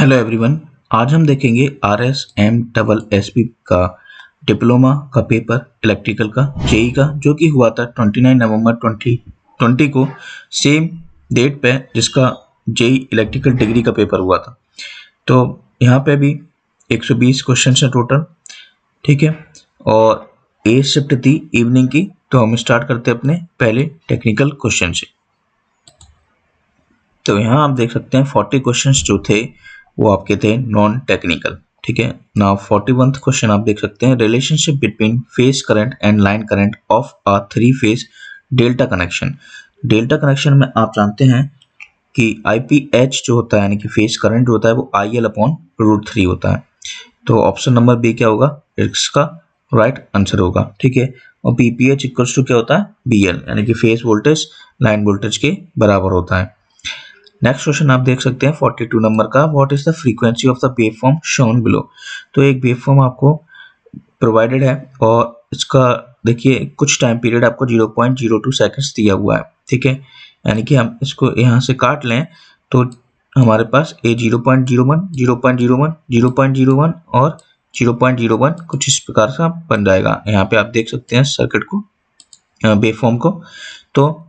Hello everyone. आज हम देखेंगे RSMSSB का डिप्लोमा का पेपर इलेक्ट्रिकल का जेई का, जो कि हुआ था 29 नवंबर 2020 को, सेम डेट पे जिसका जेई इलेक्ट्रिकल डिग्री का पेपर हुआ था। तो यहाँ पे भी 120 क्वेश्चन है टोटल, ठीक है, और ए शिफ्ट थी इवनिंग की। तो हम स्टार्ट करते हैं अपने पहले टेक्निकल क्वेश्चन से। तो यहाँ आप देख सकते हैं 40 क्वेश्चंस जो थे वो आपके थे नॉन टेक्निकल, ठीक है। नाउ 41th क्वेश्चन आप देख सकते हैं, relationship between phase current and line current of a 3 phase delta connection. Delta connection में आप जानते हैं कि IPH जो होता है यानी कि फेज करंट होता है वो IL/√3 होता है। तो ऑप्शन नंबर बी क्या होगा, इसका राइट आंसर होगा, ठीक है। और PPH इक्वल्स टू क्या होता है, BL यानी कि फेज वोल्टेज लाइन वोल्टेज के बराबर होता है। नेक्स्ट क्वेश्चन आप देख सकते हैं 42 नंबर का, what is the frequency of the waveform shown below. तो एक वेवफॉर्म आपको प्रोवाइडेड है और इसका देखिए कुछ टाइम पीरियड आपको 0.02 सेकंड्स दिया हुआ है, ठीक है। यानी कि हम इसको यहाँ से काट लें तो हमारे पास ए 0.01, 0.01, 0.01 और 0.01 कुछ इस प्रकार से बन जाएगा। यहाँ पे आप देख सकते हैं सर्किट को, वेवफॉर्म को। तो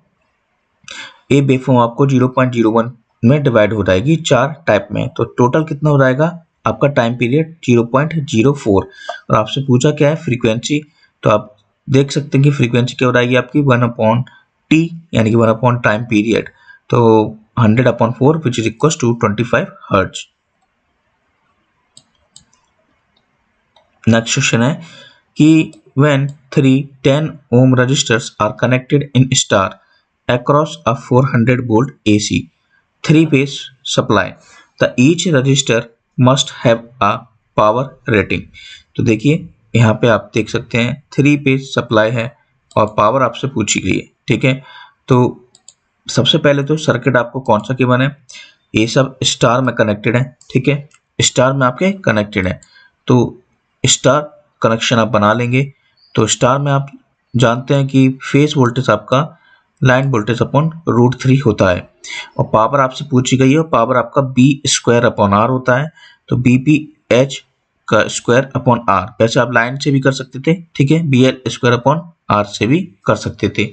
ए वेवफॉर्म आपको 0.01 में डिवाइड हो जाएगी 4 टाइप में। तो टोटल कितना हो जाएगा आपका टाइम पीरियड 0.04। और आपसे पूछा क्या है फ्रीक्वेंसी, तो आप देख सकते हैं कि फ्रीक्वेंसी क्या हो जाएगी आपकी 1/t यानी कि 1 टाइम पीरियड। तो 100/4 which is equal to 25 hertz. Next question है कि when 3 10 ohm resistors are connected in star across a 400 volt AC 3-phase supply, the each resistor must have a power rating। तो देखिए यहाँ पे आप देख सकते हैं 3 फेज सप्लाई है और पावर आपसे पूछी गई है, ठीक है। तो सबसे पहले तो सर्किट आपको कौन सा गिवन है, ये सब स्टार में कनेक्टेड है, ठीक है, स्टार में आपके कनेक्टेड है। तो स्टार कनेक्शन आप बना लेंगे। तो स्टार में आप जानते हैं कि फेज वोल्टेज आपका लाइन वोल्टेज अपॉन √3 होता है और पावर आपसे पूछी गई है और पावर आपका B²/R होता है। तो BPH का स्क्वायर/R, वैसे आप लाइन से भी कर सकते थे, ठीक है, BL²/R से भी कर सकते थे,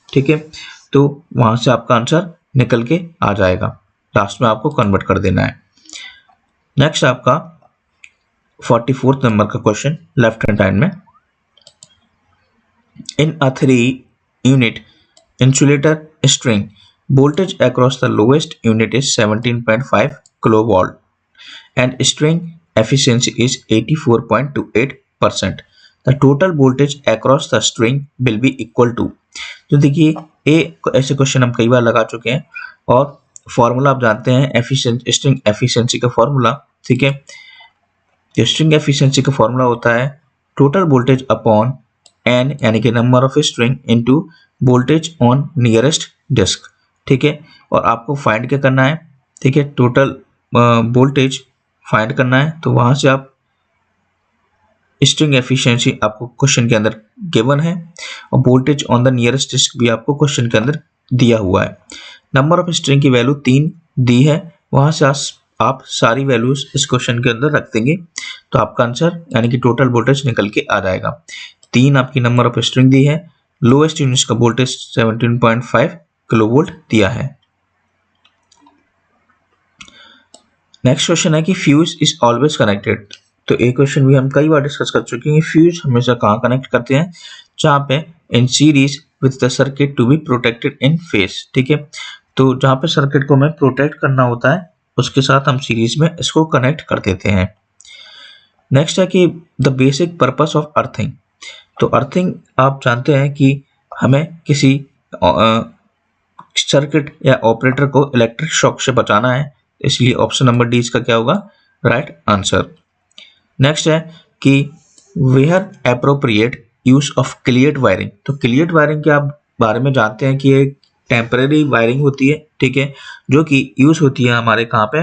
ठीक है। तो वहां से आपका आंसर निकल के आ जाएगा, लास्ट में आपको कन्वर्ट कर देना है। नेक्स्ट आपका 44th नंबर का क्वेश्चन लेफ्ट हैंड साइड में, in a 3-unit insulator string voltage across the lowest unit is 17.5 kilovolt and string efficiency is 84.28%, the total voltage across the string will be equal to। तो देखिए ऐसे question हम कई बार लगा चुके हैं और फॉर्मूला आप जानते हैं स्ट्रिंग एफिशिएंसी का फॉर्मूला, ठीक है। स्ट्रिंग एफिशिएंसी का फॉर्मूला होता है टोटल वोल्टेज अपॉन n यानी कि number of string into voltage on nearest disc, ठीक है। और आपको फाइंड क्या करना है, ठीक है, टोटल वोल्टेज फाइंड करना है। तो वहां से आप स्ट्रिंग एफिशिएंसी आपको क्वेश्चन के अंदर गिवन है और voltage on the nearest disc भी आपको क्वेश्चन के अंदर दिया हुआ है। नंबर ऑफ स्ट्रिंग की वैल्यू 3 दी है, वहां से आप सारी वैल्यूज इस क्वेश्चन के अंदर रख देंगे तो आपका आंसर यानी कि टोटल वोल्टेज निकल के आ जाएगा। 3 आपकी नंबर ऑफ स्ट्रिंग दी है, लोएस्ट यूनिट का वोल्टेज 17.5 किलोवोल्ट दिया है। नेक्स्ट क्वेश्चन है कि फ्यूज इज ऑलवेज कनेक्टेड। तो एक क्वेश्चन भी हम कई बार डिस्कस कर चुके हैं, फ्यूज हमेशा कहाँ कनेक्ट करते हैं, जहाँ पे in series with the circuit to be protected in phase, ठीक है। तो जहाँ पे सर्किट को हमें प्रोटेक्ट करना होता है उसके साथ हम सीरीज में इसको कनेक्ट कर देते हैं। नेक्स्ट है कि the basic purpose of earthing. तो अर्थिंग आप जानते हैं कि हमें किसी सर्किट या ऑपरेटर को इलेक्ट्रिक शॉक से बचाना है, इसलिए ऑप्शन नंबर डी इसका क्या होगा, राइट आंसर। नेक्स्ट है कि where appropriate use of cleated wiring. तो क्लियर्ड वायरिंग के आप बारे में जानते हैं कि एक टेम्परेरी वायरिंग होती है, ठीक है, जो कि यूज होती है हमारे कहाँ पे,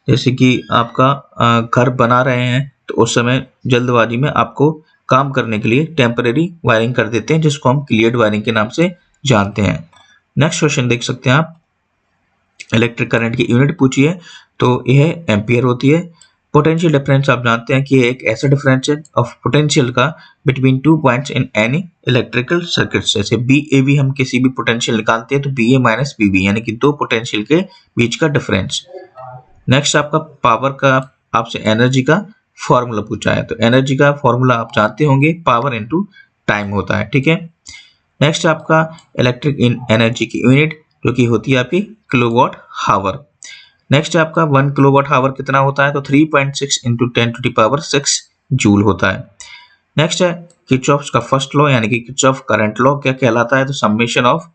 जैसे कि आपका घर बना रहे हैं तो उस समय जल्दबाजी में आपको काम करने के लिए टेम्परेरी वायरिंग कर देते हैं, जिसको हम क्लियर्ड वायरिंग के नाम से जानते हैं। नेक्स्ट क्वेश्चन देख सकते हैं आप, इलेक्ट्रिक करंट की यूनिट पूछी है तो यह एम्पियर होती है। पोटेंशियल डिफरेंस आप जानते हैं कि एक ऐसा डिफरेंस है ऑफ पोटेंशियल का between two points in any electrical circuit. जैसे बी ए बी हम किसी भी पोटेंशियल निकालते हैं तो बी ए माइनस बी बी यानी कि दो पोटेंशियल के बीच का डिफरेंस। नेक्स्ट आपका पावर का आपसे एनर्जी का फॉर्मूला पूछा है, तो एनर्जी का फॉर्मूला आप जानते होंगे, पावर इनटू टाइम होता है, ठीक है। नेक्स्ट आपका इलेक्ट्रिक इन एनर्जी की यूनिट जो कि होती है आपकी किलोवाट हावर। नेक्स्ट आपका 1 किलोवाट हावर कितना होता है, तो 3.6 इंटू 10⁻⁶ जूल होता है। नेक्स्ट है किरचॉफ का फर्स्ट लॉ यानी कि किरचॉफ करंट लॉ क्या कहलाता है, तो summation of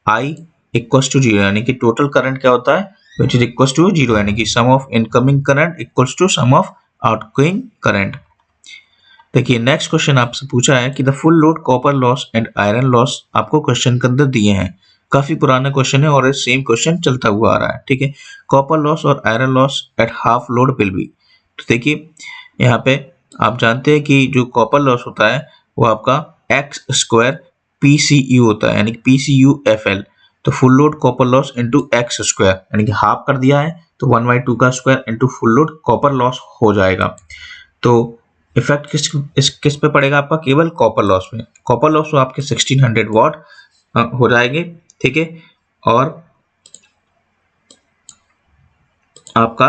i equals to 0 यानी कि टोटल करंट क्या होता है, विच इज इक्वल्स टू 0 यानी कि sum of incoming current equals to sum of outgoing current. देखिए नेक्स्ट क्वेश्चन आपसे पूछा है कि the full load copper loss and iron loss आपको क्वेश्चन के अंदर दिए हैं। काफी पुराना क्वेश्चन है और ये सेम क्वेश्चन चलता हुआ आ रहा है, ठीक है। कॉपर लॉस और iron loss at half load will be, तो देखिए यहाँ पे आप जानते हैं कि जो कॉपर लॉस होता है वो आपका एक्स स्क्वायर PCU होता है यानी कि PCU/FL। तो full load copper loss into x square यानी कि हाफ कर दिया है तो 1/2 का square into full load copper loss हो जाएगा। तो इफेक्ट किस पे पड़ेगा आपका, केवल कॉपर लॉस में। कॉपर लॉस तो आपके 1600 वॉट हो जाएंगे, ठीक है। और आपका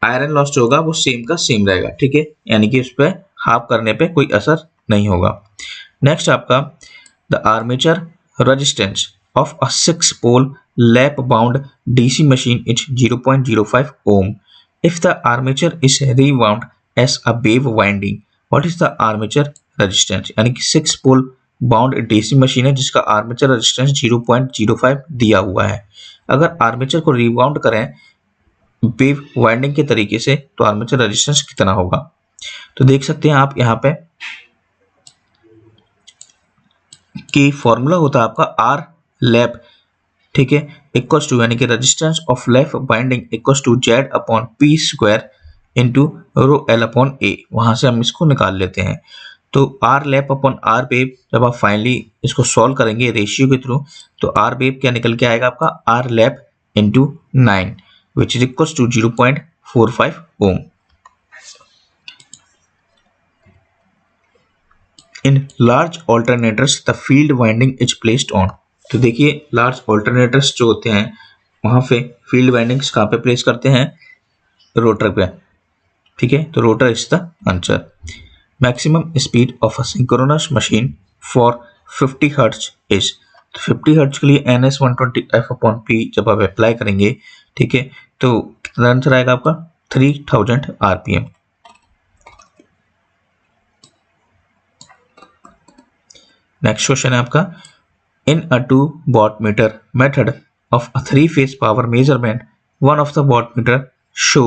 आयरन लॉस जो होगा वो सेम का सेम रहेगा, ठीक है, यानी कि उस पर हाफ करने पे कोई असर नहीं होगा। नेक्स्ट आपका the armature resistance of a 6 pole lap wound DC machine is 0.05 ohm. If the armature is rewound as a wave winding, what is the armature resistance? यानी कि 6 पोल बाउंड DC मशीन है जिसका आर्मेचर रेजिस्टेंस 0.05 दिया हुआ है। अगर armature को रिवाउंड करें वेव वाइंडिंग के तरीके से तो आर्मेचर रेजिस्टेंस कितना होगा, तो देख सकते हैं आप यहाँ पे कि फॉर्मूला होता है आपका आर लैप, ठीक है, इक्वल्स टू यानी कि resistance of lap binding equals to Z upon P square into rho L upon A. वहां से हम इसको निकाल लेते हैं। तो R lap upon R wave जब आप फाइनली इसको सॉल्व करेंगे रेशियो के थ्रू तो आर वेव क्या निकल के आएगा आपका R lap into 9 which is equals to 0.45 ohm. In large alternators the field winding is placed on. तो देखिए लार्ज ऑल्टरनेटर्स जो होते हैं वहां पे फील्ड वाइंडिंग्स कहाँ पे प्लेस करते हैं, रोटर पे, ठीक है। तो rotor is the answer. Maximum speed of a synchronous machine for 50 hertz is, 50 hertz के लिए NS120F/P जब आप अप्लाई करेंगे, ठीक है, तो कितना आंसर आएगा आपका 3000 RPM। नेक्स्ट क्वेश्चन है आपका in a 2 wattmeter method of a 3-phase power measurement one of the wattmeter show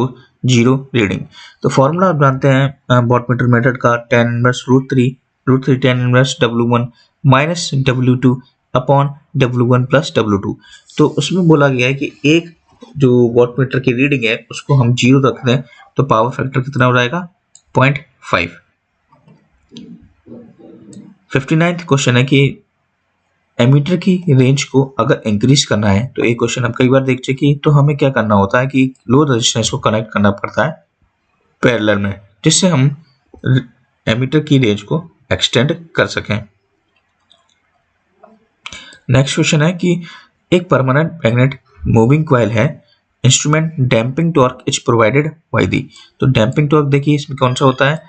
0 reading. तो फॉर्मूला आप जानते हैं wattmeter मेथड का tan inverse √3 tan inverse W1 minus W2 upon W1 plus W2। तो उसमें बोला गया है कि एक जो वॉटमीटर की रीडिंग है उसको हम 0 रख दें तो पावर फैक्टर कितना हो जाएगा 0.5। 59th क्वेश्चन है कि एमीटर की रेंज को अगर इंक्रीज करना है, तो एक क्वेश्चन आप कई बार देख चुके, तो हमें क्या करना होता है कि लो रेजिस्टेंस को कनेक्ट करना पड़ता है पैरेलल में, जिससे हम एमीटर की रेंज को एक्सटेंड कर सकें। नेक्स्ट क्वेश्चन है कि एक परमानेंट मैग्नेट मूविंग कॉइल है, instrument damping torque is provided by the. तो डैम्पिंग टॉर्क देखिए इसमें कौन सा होता है,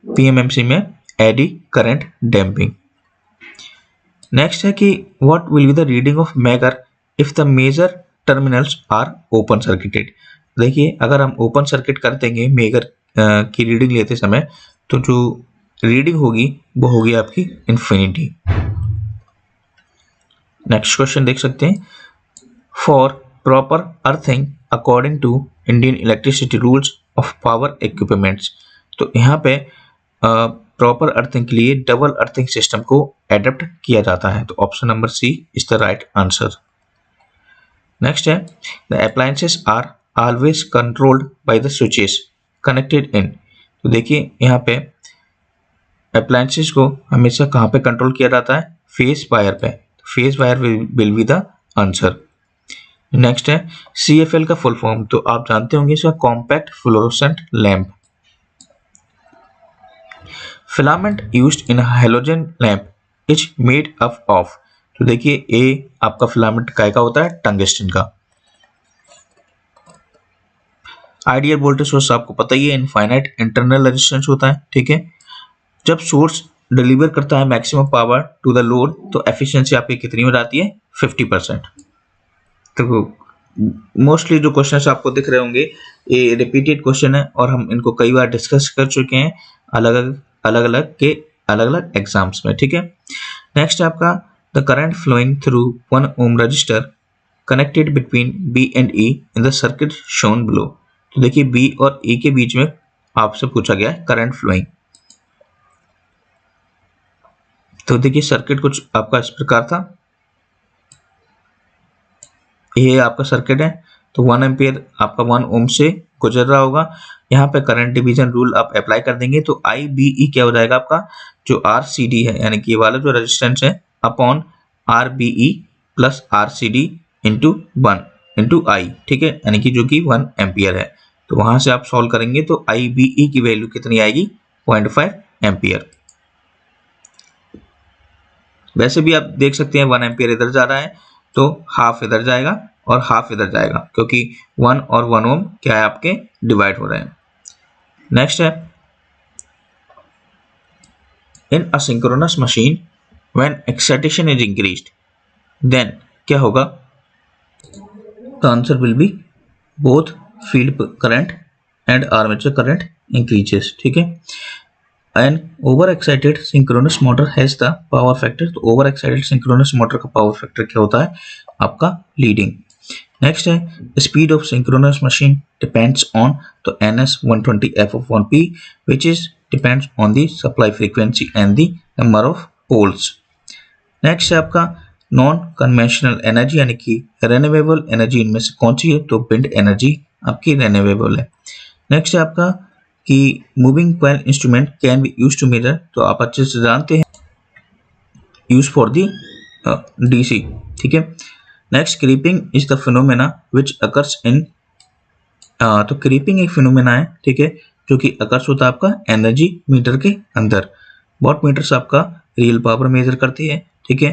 PMMC में एडी करंट डैम्पिंग। नेक्स्ट है कि what will be the reading of megger if the measure terminals are open circuited. देखिए अगर हम ओपन सर्किट कर देंगे मेगर की रीडिंग लेते समय तो जो रीडिंग होगी वो होगी आपकी इन्फिनिटी। नेक्स्ट क्वेश्चन देख सकते हैं for proper earthing according to Indian electricity rules of power equipments. तो यहाँ पे प्रॉपर अर्थिंग के लिए डबल अर्थिंग सिस्टम को एडप्ट किया जाता है, तो option number C is the right answer. Next है the appliances are always controlled by the switches connected in. तो देखिए यहाँ पे अप्लायंसेस को हमेशा कहाँ पे कंट्रोल किया जाता है, फेस वायर पे, face wire will be the answer. Next है CFL का फुल फॉर्म, तो आप जानते होंगे इसका compact fluorescent lamp. Filament used in halogen lamp is made up of, तो देखिए ए आपका फिलामेंट काय का होता है, टंगस्टन का। आइडियल वोल्टेज सोर्स आपको पता ही है, इनफाइनाइट इंटरनल रेजिस्टेंस होता है, ठीक है। जब सोर्स डिलीवर करता है maximum power to the load, तो एफिशिएंसी आपकी कितनी हो जाती है, 50%। तो मोस्टली जो क्वेश्चन आपको दिख रहे होंगे ये रिपीटेड क्वेश्चन है और हम इनको कई बार डिस्कस कर चुके हैं अलग अलग एग्जाम्स में, ठीक है। नेक्स्ट है आपका the current flowing through 1 ohm resistor connected between B and E in the circuit shown below, तो देखिए बी और ई के बीच में आपसे पूछा गया है करंट फ्लोइंग। तो देखिए सर्किट कुछ आपका इस प्रकार था, ये आपका सर्किट है, तो 1 एम्पियर आपका 1 ओम से गुजर रहा होगा। यहाँ पे करंट डिवीजन रूल आप अप्लाई कर देंगे तो आई बी ई क्या हो जाएगा आपका, जो आर सी डी है यानी कि ये वाला जो रेजिस्टेंस है upon R B E plus R C D into 1 into I, ठीक है, यानी कि जो कि 1 एम्पियर है। तो वहां से आप सॉल्व करेंगे तो आई बी ई की वैल्यू कितनी आएगी, 0.5 एम्पियर। वैसे भी आप देख सकते हैं 1 एम्पियर इधर जा रहा है तो हाफ इधर जाएगा और हाफ इधर जाएगा, क्योंकि 1 और 1 ओम क्या है आपके डिवाइड हो रहे हैं। नेक्स्ट है in asynchronous machine when excitation is increased then क्या होगा, the answer will be both field current and armature current increases, ठीक है। An over excited synchronous motor has the power factor, तो ओवर एक्साइटेड सिंक्रोनस मोटर का power factor क्या होता है आपका, लीडिंग। नेक्स्ट है speed of synchronous machine depends on, तो NS 120 F(1P) which is depends on the supply frequency and the number of poles। Next है आपका नॉन कन्वेंशनल एनर्जी यानी कि रेन्यूएबल एनर्जी इनमें से कौन सी है, तो विंड एनर्जी आपकी रेन्यूएबल है। नेक्स्ट है आपका कि moving coil instrument can be use to measure, तो आप अच्छे से जानते हैं यूज फॉर दी DC, ठीक है। Next creeping is the phenomena which occurs in, तो क्रीपिंग एक फिनोमेना है, ठीक है, जो कि अकर्स होता है आपका एनर्जी मीटर के अंदर। वॉट मीटर्स आपका रियल पावर मेजर करती है, ठीक है।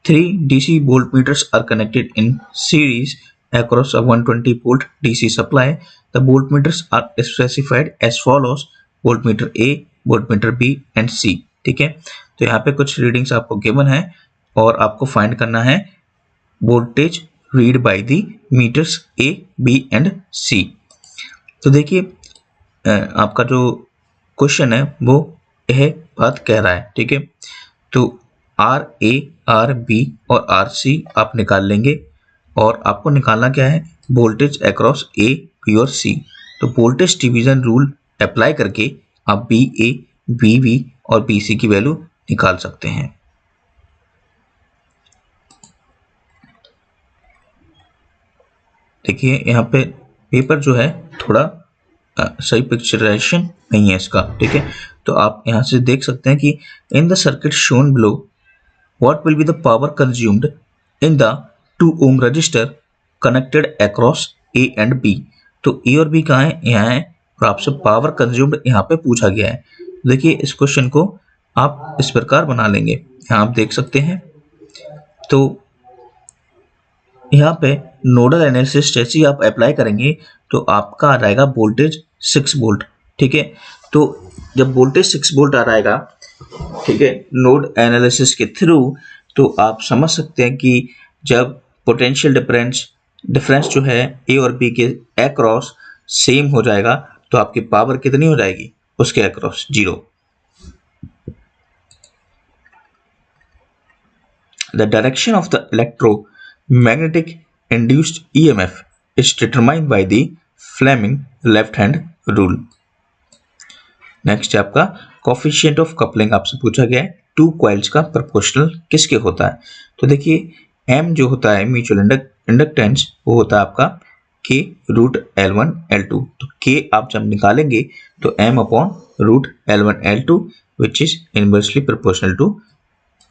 3 DC volt meters are connected in series across a 120 volt DC supply. The voltmeters are specified as follows: voltmeter A, voltmeter B and C, ठीक है। तो यहाँ पे कुछ रीडिंग्स आपको गिवन है और आपको फाइंड करना है voltage read by the meters A, B and C। तो देखिए आपका जो क्वेश्चन है वो यह बात कह रहा है, ठीक है। तो RA, RB और RC आप निकाल लेंगे और आपको निकालना क्या है, वोल्टेज अक्रॉस A, B और C। तो वोल्टेज डिवीजन रूल अप्लाई करके आप BA, BB और BC की वैल्यू निकाल सकते हैं। देखिए यहाँ पे पेपर जो है थोड़ा सही पिक्चराइजेशन नहीं है इसका, ठीक है। तो आप यहाँ से देख सकते हैं कि इन the circuit shown below what will be the power consumed in the 2 ohm resistor connected across A and B। तो A और B कहाँ है, यहाँ है, और आपसे पावर कंज्यूम्ड यहाँ पे पूछा गया है। देखिए इस क्वेश्चन को आप इस प्रकार बना लेंगे, यहाँ आप देख सकते हैं। तो यहाँ पे नोडल एनालिसिस जैसे ही आप अप्लाई करेंगे तो आपका आ जाएगा वोल्टेज 6 वोल्ट, ठीक है। तो जब वोल्टेज 6 वोल्ट आ जाएगा, ठीक है, नोड एनालिसिस के थ्रू, तो आप समझ सकते हैं कि जब पोटेंशियल डिफरेंस जो है ए और बी के अक्रॉस सेम हो जाएगा तो आपकी पावर कितनी हो जाएगी, उसके across 0। The direction of the electromagnetic induced EMF is determined by the Fleming left hand rule. Next है आपका कोफिशिएंट ऑफ कपलिंग आपसे पूछा गया है, 2 कॉइल्स का प्रोपोर्शनल किसके होता है। तो देखिए M जो होता है म्यूचुअल इंडक्टेंस वो होता है आपका K रूट L1 L2। तो K आप जब निकालेंगे तो M upon root L1 L2 which is inversely proportional to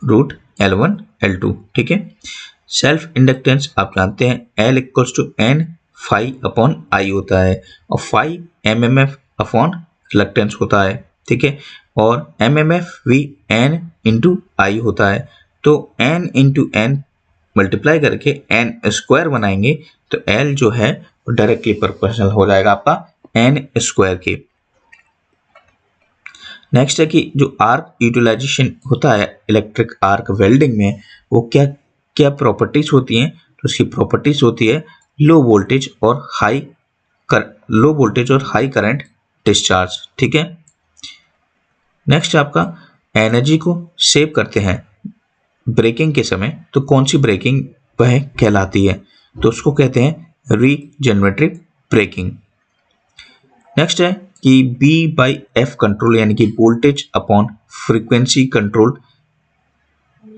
root L1 L2, ठीक है। सेल्फ इंडक्टेंस आप जानते हैं L equals to N phi upon I होता है और फाई MMF अपॉन रिलक्टेंस होता है, ठीक है, और MMF भी N इंटू I होता है। तो N इंटू N मल्टीप्लाई करके N स्क्वायर बनाएंगे तो L जो है वो डायरेक्टली प्रोपोर्शनल हो जाएगा आपका N स्क्वायर के। नेक्स्ट है कि जो आर्क यूटिलाइजेशन होता है इलेक्ट्रिक आर्क वेल्डिंग में, वो क्या क्या प्रॉपर्टीज होती हैं, तो उसकी प्रॉपर्टीज होती है लो वोल्टेज और हाई करंट डिस्चार्ज, ठीक है। नेक्स्ट आपका एनर्जी को सेव करते हैं ब्रेकिंग के समय, तो कौन सी ब्रेकिंग वह कहलाती है, तो उसको कहते हैं रीजनरेटिव ब्रेकिंग। नेक्स्ट है कि B/F कंट्रोल यानी कि voltage upon frequency control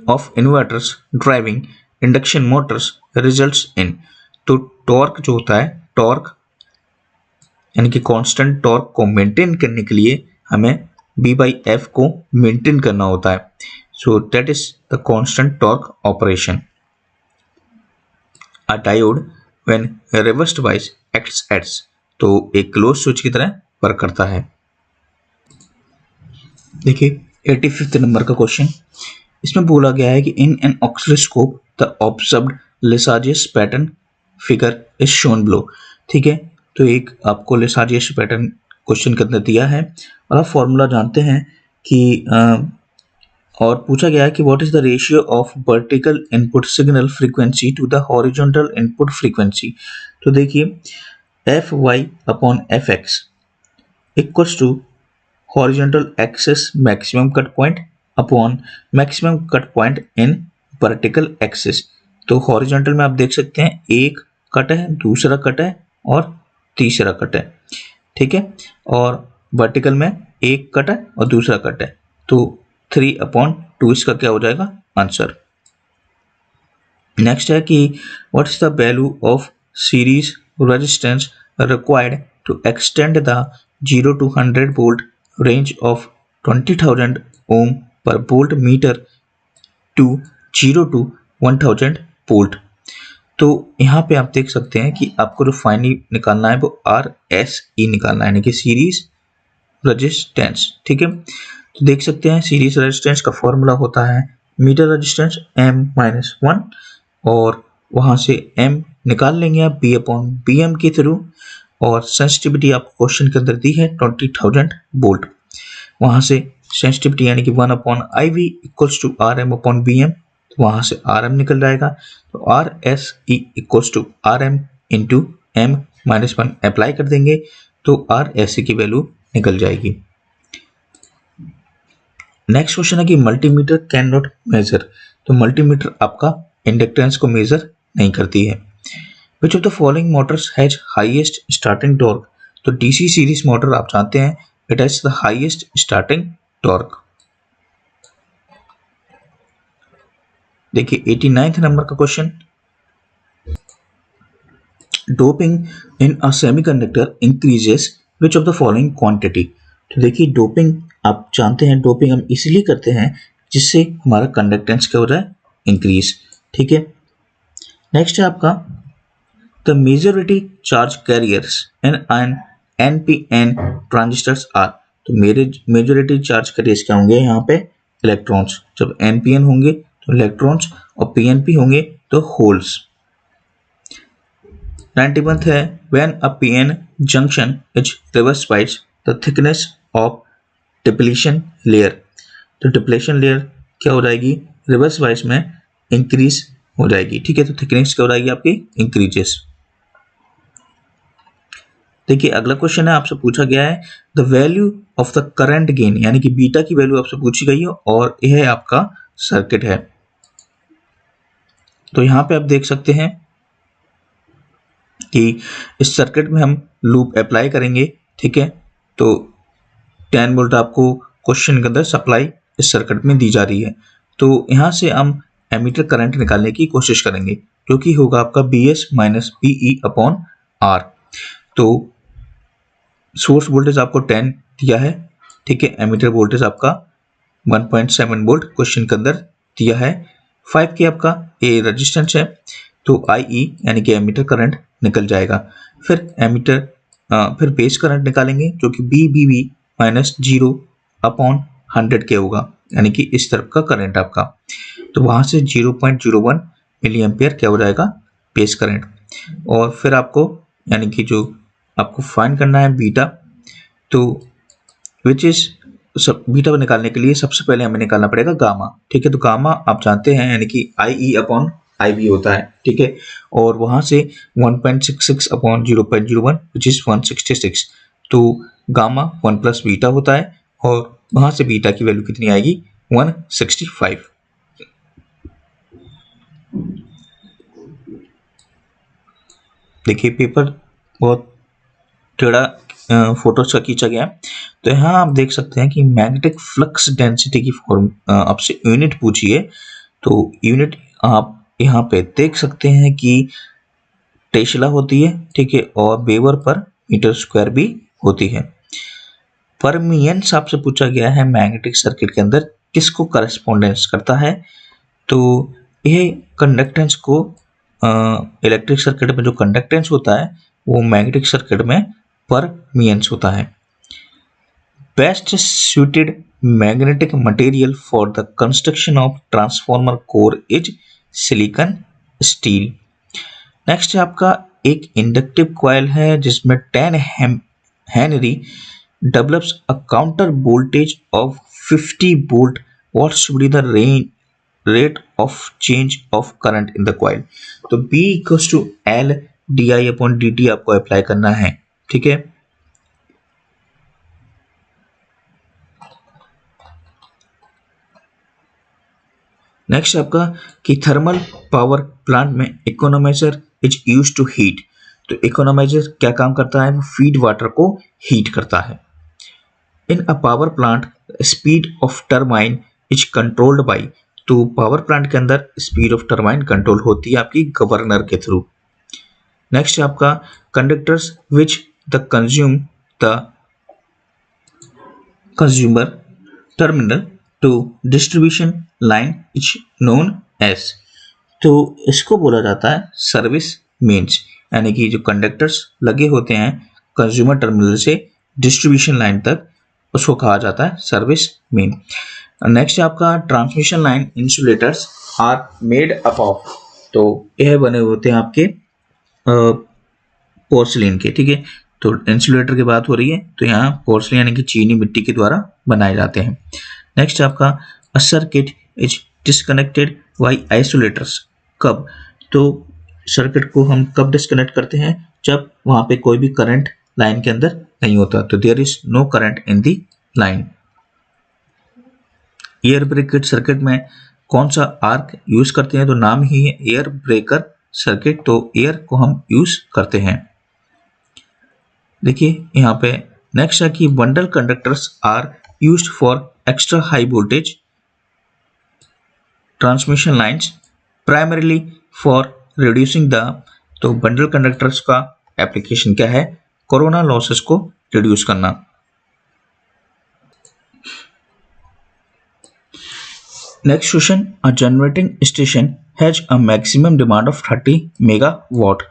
of inverters driving induction Motors results in, तो टॉर्क जो होता है, टॉर्क यानी कि कांस्टेंट टॉर्क को मेंटेन करने के लिए हमें B/F को मेंटेन करना होता है। So that is the constant torque operation. A diode when reversed बाइस एक्ट्स एज, तो एक क्लोज स्विच की तरह वर्क करता है। देखिए 85 नंबर का क्वेश्चन, इसमें बोला गया है कि in an oscilloscope the observed Lissajous pattern figure is shown below, ठीक है। तो एक आपको लेसार्जियस पैटर्न क्वेश्चन के अंदर दिया है और आप फॉर्मूला जानते हैं कि और पूछा गया है कि what is the ratio of vertical input signal frequency to the horizontal input frequency. तो देखिए Fy upon Fx equals to horizontal axis maximum cut point upon maximum cut point in vertical axis. तो horizontal में आप देख सकते हैं एक cut है, दूसरा कट है और तीसरा कट है, ठीक है, और वर्टिकल में एक कट है और दूसरा कट है, तो 3/2 इसका क्या हो जाएगा आंसर। नेक्स्ट है कि what is the value of series resistance required to extend the 0 to 100 volt range of 20,000 ohm per volt meter to 0 to 1000 volt। तो यहाँ पे आप देख सकते हैं कि आपको जो फाइनली निकालना है वो RSE निकालना है, यानी कि सीरीज रेजिस्टेंस, ठीक है। तो देख सकते हैं सीरीज रेजिस्टेंस का फॉर्मूला होता है मीटर रेजिस्टेंस M-1 और वहां से M निकाल लेंगे आप B/BM के थ्रू, और सेंसिटिविटी आपको क्वेश्चन के अंदर दी है 20,000 वोल्ट, वहां से सेंसिटिविटी यानी कि 1/IV इक्वल्स टू RM/BM, तो वहां से RM निकल जाएगा, तो RSE equals to RM into M-1 apply कर देंगे तो RSE की वैल्यू निकल जाएगी। नेक्स्ट क्वेश्चन है कि मल्टीमीटर कैन नॉट मेजर, तो मल्टीमीटर आपका इंडक्टेंस को मेजर नहीं करती है। Which of the following motors has highest starting torque, तो DC सीरीज मोटर आप जानते हैं it has the highest starting torque। देखिए 89 नंबर का question, doping in a semiconductor increases which of the following quantity, तो देखिए डोपिंग आप जानते हैं, डोपिंग हम इसलिए करते हैं जिससे हमारा कंडक्टेंस क्या हो जाए इंक्रीज, ठीक है। नेक्स्ट है आपका the majority charge carriers in an NPN transistors are, तो मेरे मेजोरिटी चार्ज कैरियर्स क्या होंगे यहाँ पे इलेक्ट्रॉन्स, जब NPN होंगे तो इलेक्ट्रॉन्स और PNP होंगे तो होल्स। 91 है when a PN junction is reverse bias the thickness of depletion layer, तो डिप्लेशन लेयर क्या हो जाएगी रिवर्स बायस में इंक्रीज हो जाएगी, ठीक है, तो थिकनेस क्या हो जाएगी आपकी इंक्रीजेस। देखिए अगला क्वेश्चन है, आपसे पूछा गया है the value of the current gain, यानी कि बीटा की वैल्यू आपसे पूछी गई है और यह आपका सर्किट है। तो यहां पे आप देख सकते हैं कि इस सर्किट में हम लूप अप्लाई करेंगे, ठीक है, तो 10 वोल्ट आपको क्वेश्चन के अंदर सप्लाई इस सर्किट में दी जा रही है। तो यहां से हम एमीटर करंट निकालने की कोशिश करेंगे जो कि होगा आपका BS माइनस PE/R। तो सोर्स वोल्टेज आपको 10 दिया है, ठीक है, एमीटर वोल्टेज आपका 1.7 वोल्ट क्वेश्चन के अंदर दिया है, 5 की आपका ये रेजिस्टेंस है, तो IE यानी कि एमीटर करंट निकल जाएगा। फिर एमीटर फिर बेस करंट निकालेंगे जो कि BBB माइनस 0 अपॉन 100 के होगा, यानी कि इस तरफ का करंट आपका। तो वहां से 0.01 मिली एम्पियर क्या हो जाएगा, बेस करंट। और फिर आपको यानी कि जो आपको फाइंड करना है बीटा, तो विच इज बीटा को निकालने के लिए सबसे पहले हमें निकालना पड़ेगा गामा। ठीक है, तो गामा आप जानते हैं यानी कि IE अपॉन IB होता है। ठीक है, और वहां से 1.66 अपॉन 0.01 विच इज 166, तो गामा 1 प्लस बीटा होता है, और वहां से बीटा की वैल्यू कितनी आएगी, 165। देखिए पेपर बहुत टेढ़ा फोटोज का खींचा गया है। तो यहाँ आप देख सकते हैं कि मैग्नेटिक फ्लक्स डेंसिटी की फॉर्म आपसे यूनिट पूछी है, तो यूनिट आप यहाँ पे देख सकते हैं कि टेस्ला होती है। ठीक है, और वेबर पर मीटर स्क्वायर भी होती है। परमियंस आपसे पूछा गया है मैग्नेटिक सर्किट के अंदर किसको करस्पॉन्डेंस करता है, तो ये कंडक्टेंस को इलेक्ट्रिक सर्किट में जो कंडक्टेंस होता है वो मैग्नेटिक सर्किट में परमियंस होता है। Best suited magnetic material for the construction of transformer core is silicon steel। Next है आपका एक इंडक्टिव कॉइल है जिसमें 10 Henry develops a counter voltage of 50 volt। what should be the rate of change of current in the coil। तो B equals to L di upon dt आपको apply करना है। ठीक है, नेक्स्ट आपका कि थर्मल पावर प्लांट में economiser is used to heat. तो इकोनोमाइजर क्या काम करता है, वो फीड वाटर को हीट करता है। In a power plant speed of turbine is controlled by. तो पावर प्लांट के अंदर स्पीड ऑफ टरबाइन कंट्रोल होती है आपकी गवर्नर के थ्रू। नेक्स्ट आपका conductors which the consumer terminal to distribution line is known as. तो इसको बोला जाता है सर्विस मेन्स, यानी कि जो कंडक्टर्स लगे होते हैं कंज्यूमर टर्मिनल से डिस्ट्रीब्यूशन लाइन तक, उसको कहा जाता है सर्विस मेन। नेक्स्ट आपका transmission line insulators are made up of. तो यह बने होते हैं आपके पोर्सिलिन के। ठीक है, तो इंसुलेटर की बात हो रही है, तो यहाँ पोर्सिलिन यानी कि चीनी मिट्टी के द्वारा बनाए जाते हैं। नेक्स्ट आपका a circuit is disconnected by isolators. कब, तो सर्किट को हम कब डिस्कनेक्ट करते हैं, जब वहां पे कोई भी करंट लाइन के अंदर नहीं होता, तो there is no current in the line. Air bracket circuit में कौन सा आर्क यूज करते हैं, तो नाम ही है एयर ब्रेकर सर्किट, तो एयर को हम यूज करते हैं। देखिए यहाँ पे नेक्स्ट है कि bundle conductors are used for extra high voltage transmission lines primarily for reducing the. तो बंडल कंडक्टर्स का एप्लीकेशन क्या है, कोरोना लॉसेस को रिड्यूस करना। Next question, a generating station has a maximum demand of 30 megawatt,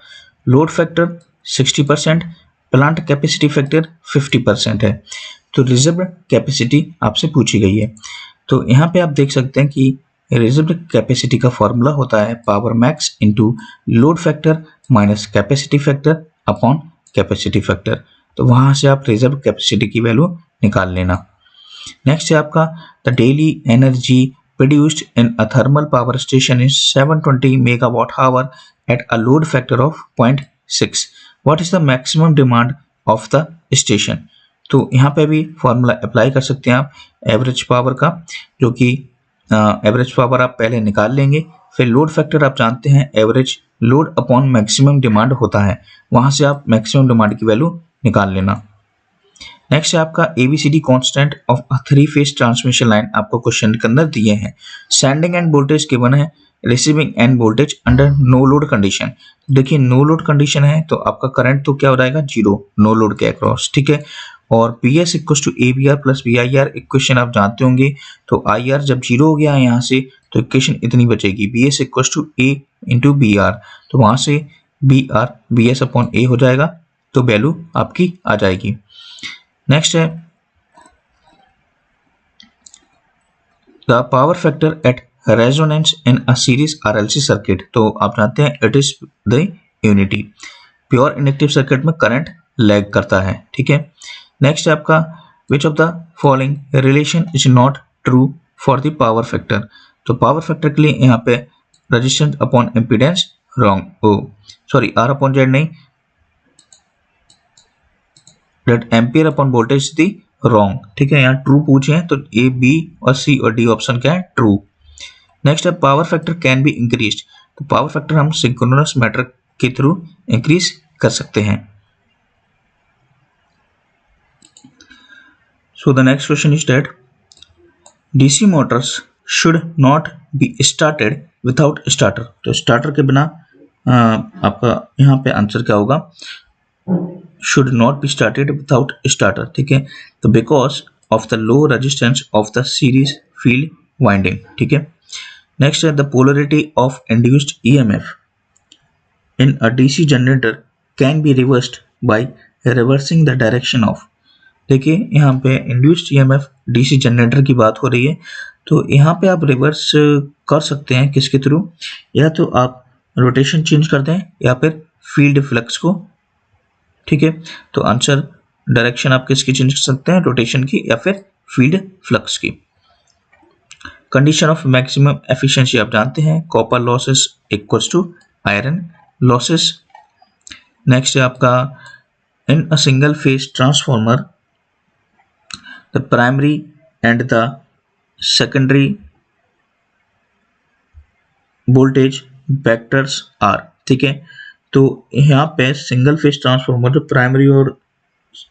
load factor 60%, plant capacity factor 50% है। तो reserve capacity आपसे पूछी गई है। तो यहाँ पे आप देख सकते हैं कि रिजर्व कैपेसिटी का फॉर्मूला होता है power max into load factor minus capacity factor upon capacity factor. तो वहां से आप रिजर्व कैपेसिटी की वैल्यू निकाल लेना। नेक्स्ट है आपका the daily energy produced in a thermal power station is 720 megawatt hour at a load factor of 0.6। what is the maximum demand of the station। तो यहाँ पे भी फॉर्मूला अप्लाई कर सकते हैं आप एवरेज पावर का, जो कि एवरेज पावर आप पहले निकाल लेंगे, फिर लोड फैक्टर आप जानते हैं average load upon maximum demand होता है, वहां से आप मैक्सिमम डिमांड की वैल्यू निकाल लेना। नेक्स्ट है आपका ABCD constant of a 3 phase transmission line आपको क्वेश्चन के अंदर दिए हैं। सेंडिंग एंड वोल्टेज गिवन है, receiving end voltage under no load condition. देखिए नो लोड कंडीशन है तो आपका करंट तो क्या हो जाएगा, जीरो, नो लोड के अक्रॉस। ठीक है, और P S equal to A B R plus B I R equation आप जानते होंगे। तो आई आर जब 0 हो गया है यहाँ से तो इक्वेशन इतनी बचेगी, B S equal to A into B R, तो वहाँ से B R B S upon A हो जाएगा, तो वैल्यू आपकी आ जाएगी। नेक्स्ट है the power factor at resonance in a series RLC circuit. तो आप जानते हैं it is the unity. Pure inductive circuit में करंट लैग करता है, ठीक है। नेक्स्ट है आपका which of the following relation is not true for the power factor. तो पावर फैक्टर के लिए यहाँ पे resistance upon impedance wrong, R upon Z नहीं, that ampere upon voltage the wrong, ठीक है। यहाँ ट्रू पूछे हैं तो ए बी और सी और डी ऑप्शन क्या है, ट्रू। नेक्स्ट है power factor can be increased. तो पावर फैक्टर हम सिंक्रोनस मैटर के थ्रू इंक्रीज कर सकते हैं। So the next question is that DC motors should not be started without starter। तो स्टार्टर के बिना आपका यहाँ पे आंसर क्या होगा, should not be started without starter, ठीक है। तो because of the low resistance of the series field winding, ठीक है। नेक्स्ट है the polarity of induced EMF in a DC generator can be reversed by reversing the direction of। देखिए यहाँ पे induced EMF DC generator की बात हो रही है, तो यहाँ पे आप रिवर्स कर सकते हैं किसके थ्रू, या तो आप रोटेशन चेंज कर दें या फिर फील्ड फ्लक्स को, ठीक है। तो आंसर डायरेक्शन आप किसकी चेंज कर सकते हैं, रोटेशन की या फिर फील्ड फ्लक्स की। कंडीशन ऑफ मैक्सिमम एफिशिएंसी आप जानते हैं, copper losses equals to iron losses. Next है आपका in a single phase transformer the primary and the secondary voltage vectors are, ठीक है। तो यहाँ पे सिंगल फेज ट्रांसफॉर्मर जो प्राइमरी और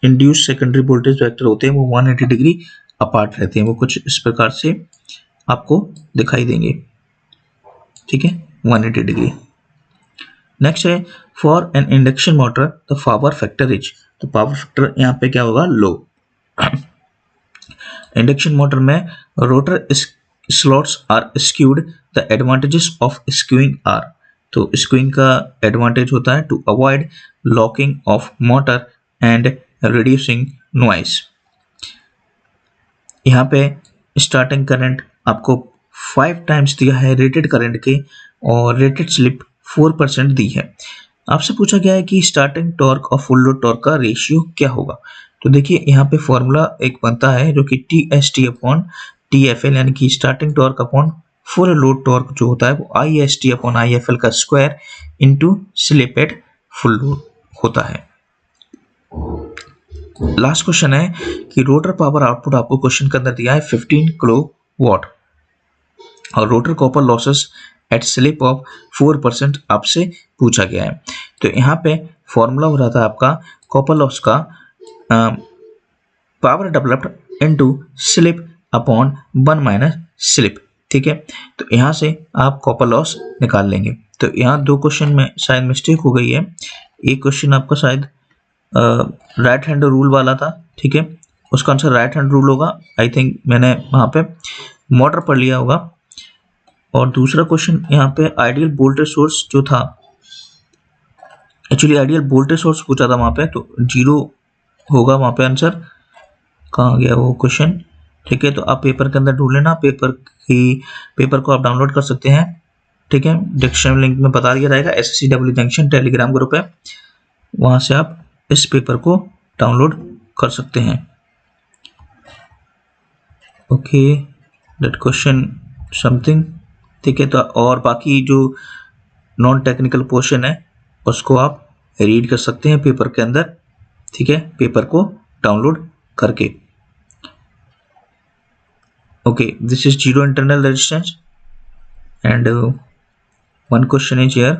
इंड्यूस सेकेंडरी वोल्टेज वेक्टर होते हैं वो 180 डिग्री अपार्ट रहते हैं, वो कुछ इस प्रकार से आपको दिखाई देंगे, ठीक है, 180 डिग्री। नेक्स्ट है for an induction motor the power factor is. तो पावर फैक्टर यहाँ पे क्या होगा, लो। इंडक्शन मोटर में rotor slots are skewed, the advantages of skewing are. तो स्क्यूइंग का एडवांटेज होता है to avoid locking of motor and reducing noise. यहाँ पे स्टार्टिंग करंट आपको 5 टाइम्स दिया है रेटेड करंट के, और रेटेड स्लिप 4% दी है। आपसे पूछा गया है कि स्टार्टिंग टॉर्क और फुल लोड टॉर्क का रेशियो क्या होगा। तो देखिए यहाँ पे फॉर्मूला एक बनता है जो कि TST अपॉन TFL, यानी कि starting torque upon full load torque जो होता है वो IST अपॉन IFL का square into slip at full load होता है। लास्ट क्वेश्चन है कि रोटर पावर आउटपुट आपको क्वेश्चन के अंदर दिया है 15 किलोवाट और rotor copper losses at slip of 4% आपसे पूछा गया है। तो यहाँ पे फॉर्मूला हो रहा था आपका कॉपर लॉस का power developed into slip upon 1 minus slip, ठीक है। तो यहाँ से आप कॉपर लॉस निकाल लेंगे। तो यहाँ 2 क्वेश्चन में शायद मिस्टेक हो गई है। एक क्वेश्चन आपका शायद राइट हैंड रूल वाला था, ठीक है, उसका आंसर राइट हैंड रूल होगा। आई थिंक मैंने वहाँ पे मोटर पढ़ लिया होगा। और दूसरा क्वेश्चन यहाँ पे आइडियल वोल्टेज सोर्स जो था, एक्चुअली आइडियल वोल्टेज सोर्स पूछा था वहाँ पे, तो 0 होगा वहाँ पे आंसर। कहाँ गया वो क्वेश्चन, ठीक है। तो आप पेपर के अंदर ढूंढ लेना, पेपर को आप डाउनलोड कर सकते हैं, ठीक है। डिस्क्रिप्शन लिंक में बता दिया जाएगा। SSCW जंक्शन टेलीग्राम ग्रुप है, वहाँ से आप इस पेपर को डाउनलोड कर सकते हैं। ओके, दैट क्वेश्चन समथिंग, ठीक है। तो और बाकी जो नॉन टेक्निकल पोर्शन है उसको आप रीड कर सकते हैं पेपर के अंदर, ठीक है, पेपर को डाउनलोड करके। Okay, this is zero internal resistance and one question is here.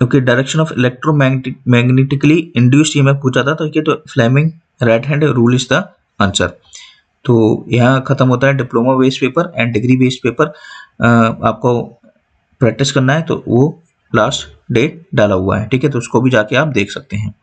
Okay, direction of electromagnetically induced EMF पूछा था, तो ये तो Fleming right hand rule is the answer. तो यहाँ खत्म होता है diploma based paper and degree based paper. आपको प्रैक्टिस करना है तो वो लास्ट डेट डाला हुआ है, ठीक है, तो उसको भी जाके आप देख सकते हैं।